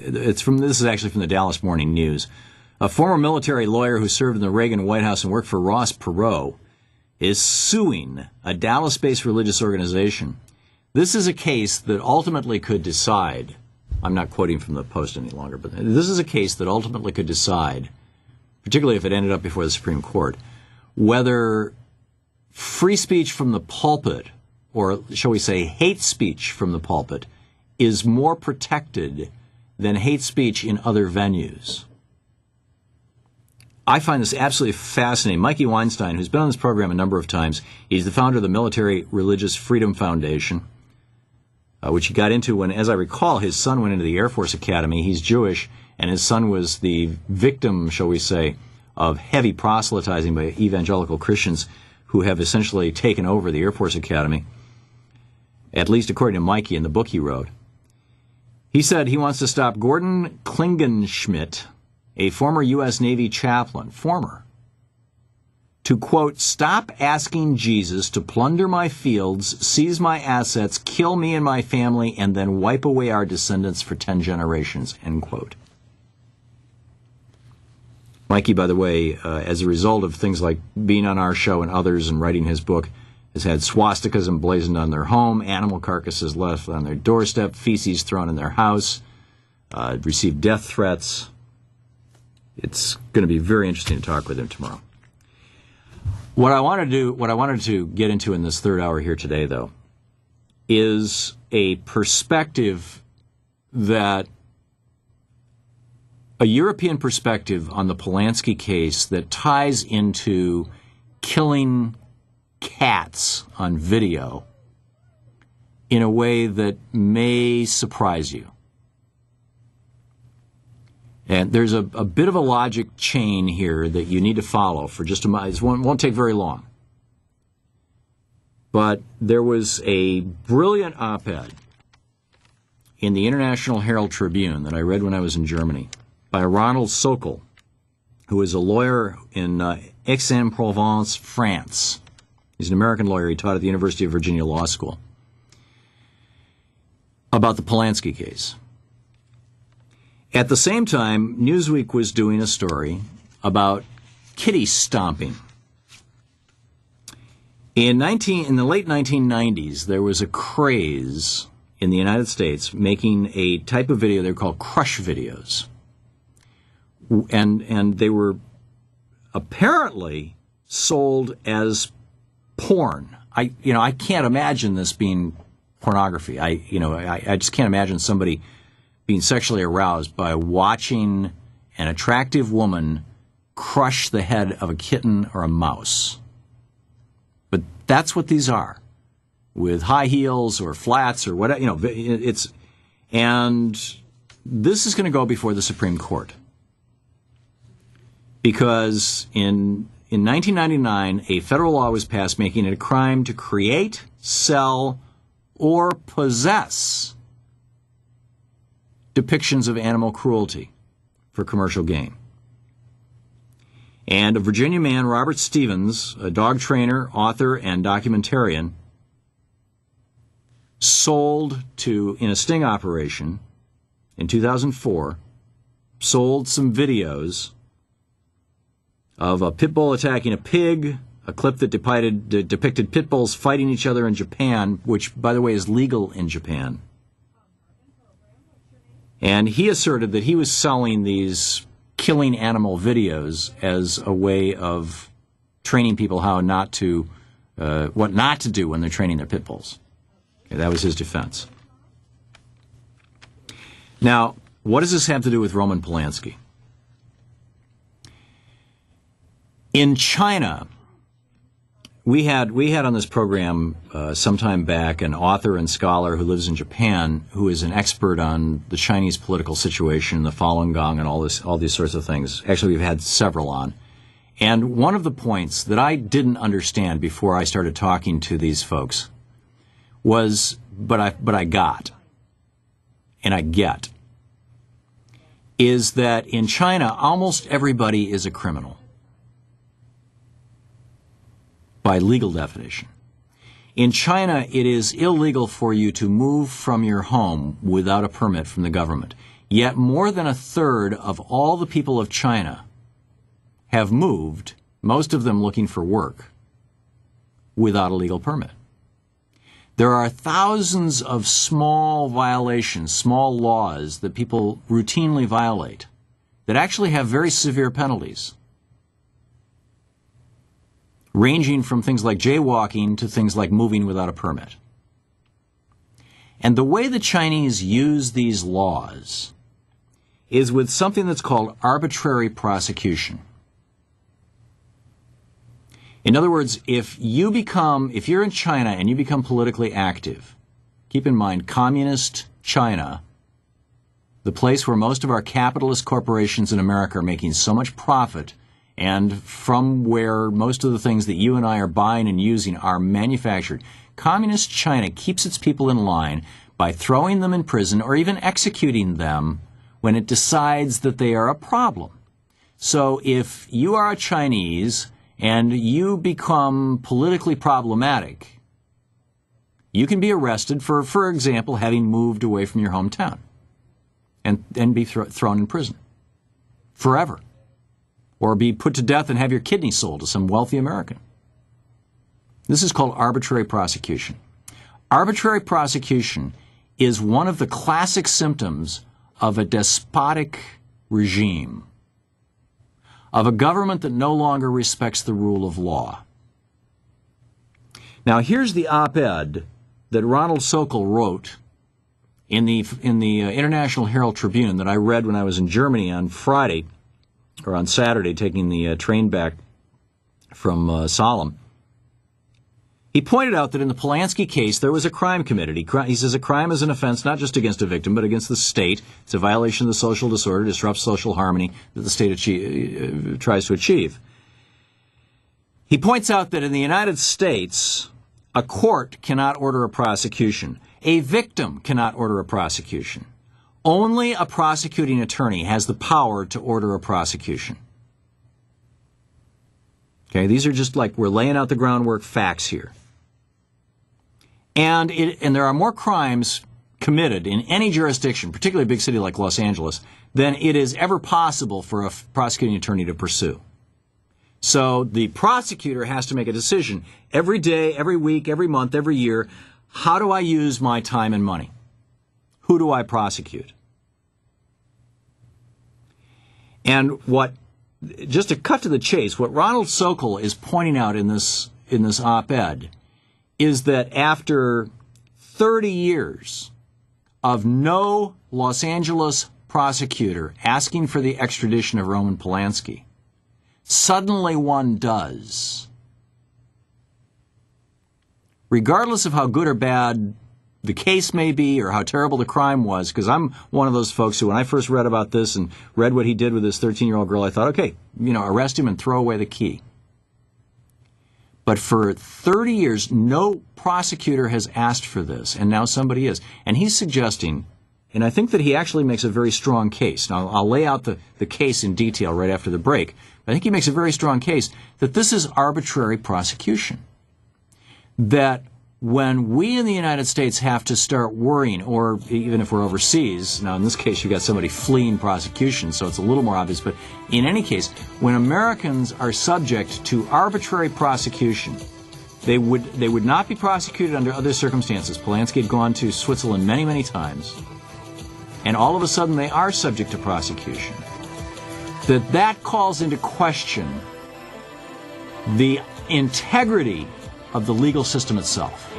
This is actually from the Dallas Morning News. A former military lawyer who served in the Reagan White House and worked for Ross Perot is suing a Dallas-based religious organization. This is a case that ultimately could decide, I'm not quoting from the Post any longer, but this is a case that ultimately could decide, particularly if it ended up before the Supreme Court, whether free speech from the pulpit, or shall we say hate speech from the pulpit, is more protected than hate speech in other venues. I find this absolutely fascinating. Mikey Weinstein, who's been on this program a number of times, he's the founder of the Military Religious Freedom Foundation, which he got into when, as I recall, his son went into the Air Force Academy. He's Jewish, and his son was the victim, shall we say, of heavy proselytizing by evangelical Christians who have essentially taken over the Air Force Academy, at least according to Mikey in the book he wrote. He said he wants to stop Gordon Klingenschmidt, a former U.S. Navy chaplain, to, quote, stop asking Jesus to plunder my fields, seize my assets, kill me and my family, and then wipe away our descendants for 10 generations, end quote. Mikey, by the way, as a result of things like being on our show and others and writing his book, has had swastikas emblazoned on their home, animal carcasses left on their doorstep, feces thrown in their house, received death threats. It's going to be very interesting to talk with him tomorrow. What I wanted to get into in this third hour here today, though, is a perspective that a European perspective on the Polanski case that ties into killing cats on video in a way that may surprise you. And there's a bit of a logic chain here that you need to follow for just a moment. It won't take very long. But there was a brilliant op-ed in the International Herald Tribune that I read when I was in Germany by Ronald Sokol, who is a lawyer in Aix-en-Provence, France. He's an American lawyer. He taught at the University of Virginia Law School, about the Polanski case. At the same time, Newsweek was doing a story about kitty stomping. In the late 1990s, there was a craze in the United States making a type of video they're called crush videos. And they were apparently sold as porn. I can't imagine this being pornography. I just can't imagine somebody being sexually aroused by watching an attractive woman crush the head of a kitten or a mouse. But that's what these are, with high heels or flats or whatever. And this is going to go before the Supreme Court, because in 1999, a federal law was passed making it a crime to create, sell, or possess depictions of animal cruelty for commercial gain. And a Virginia man, Robert Stevens, a dog trainer, author, and documentarian, in a sting operation in 2004, sold some videos of a pit bull attacking a pig, a clip that depicted pit bulls fighting each other in Japan, which, by the way, is legal in Japan. And he asserted that he was selling these killing animal videos as a way of training people what not to do when they're training their pit bulls. Okay, that was his defense. Now, what does this have to do with Roman Polanski? In China, we had on this program some time back an author and scholar who lives in Japan who is an expert on the Chinese political situation, the Falun Gong, and all these sorts of things. Actually, we've had several on. And one of the points that I didn't understand before I started talking to these folks was, but I got, and I get, is that in China, almost everybody is a criminal by legal definition. In China, it is illegal for you to move from your home without a permit from the government. Yet more than a third of all the people of China have moved, most of them looking for work, without a legal permit. There are thousands of small violations, small laws that people routinely violate that actually have very severe penalties, ranging from things like jaywalking to things like moving without a permit. And the way the Chinese use these laws is with something that's called arbitrary prosecution. In other words, if you're in China and you become politically active, keep in mind, communist China, the place where most of our capitalist corporations in America are making so much profit, and from where most of the things that you and I are buying and using are manufactured, communist China keeps its people in line by throwing them in prison or even executing them when it decides that they are a problem. So if you are a Chinese and you become politically problematic, you can be arrested for example, having moved away from your hometown and be thrown in prison forever, or be put to death and have your kidney sold to some wealthy American. This is called arbitrary prosecution. Arbitrary prosecution is one of the classic symptoms of a despotic regime, of a government that no longer respects the rule of law. Now, here's the op-ed that Ronald Sokol wrote in the International Herald Tribune that I read when I was in Germany on Friday, or on Saturday, taking the train back from Salem. He pointed out that in the Polanski case, there was a crime committed. He says a crime is an offense not just against a victim, but against the state. It's a violation of the social disorder, disrupts social harmony that the state tries to achieve. He points out that in the United States, a court cannot order a prosecution. A victim cannot order a prosecution. Only a prosecuting attorney has the power to order a prosecution. Okay, these are just like we're laying out the groundwork facts here. And there are more crimes committed in any jurisdiction, particularly a big city like Los Angeles, than it is ever possible for a prosecuting attorney to pursue. So the prosecutor has to make a decision every day, every week, every month, every year. How do I use my time and money? Who do I prosecute? And just to cut to the chase, what Ronald Sokol is pointing out in this op-ed is that after 30 years of no Los Angeles prosecutor asking for the extradition of Roman Polanski, suddenly one does. Regardless of how good or bad the case may be or how terrible the crime was, because I'm one of those folks who, when I first read about this and read what he did with this 13-year-old girl, I thought, okay, arrest him and throw away the key. But for 30 years, no prosecutor has asked for this, and now somebody is. And he's suggesting, and I think that he actually makes a very strong case. Now, I'll lay out the case in detail right after the break. But I think he makes a very strong case that this is arbitrary prosecution. That when we in the United States have to start worrying, or even if we're overseas, now in this case you've got somebody fleeing prosecution, so it's a little more obvious, but in any case, when Americans are subject to arbitrary prosecution, they would not be prosecuted under other circumstances. Polanski had gone to Switzerland many, many times, and all of a sudden they are subject to prosecution. That calls into question the integrity of the legal system itself.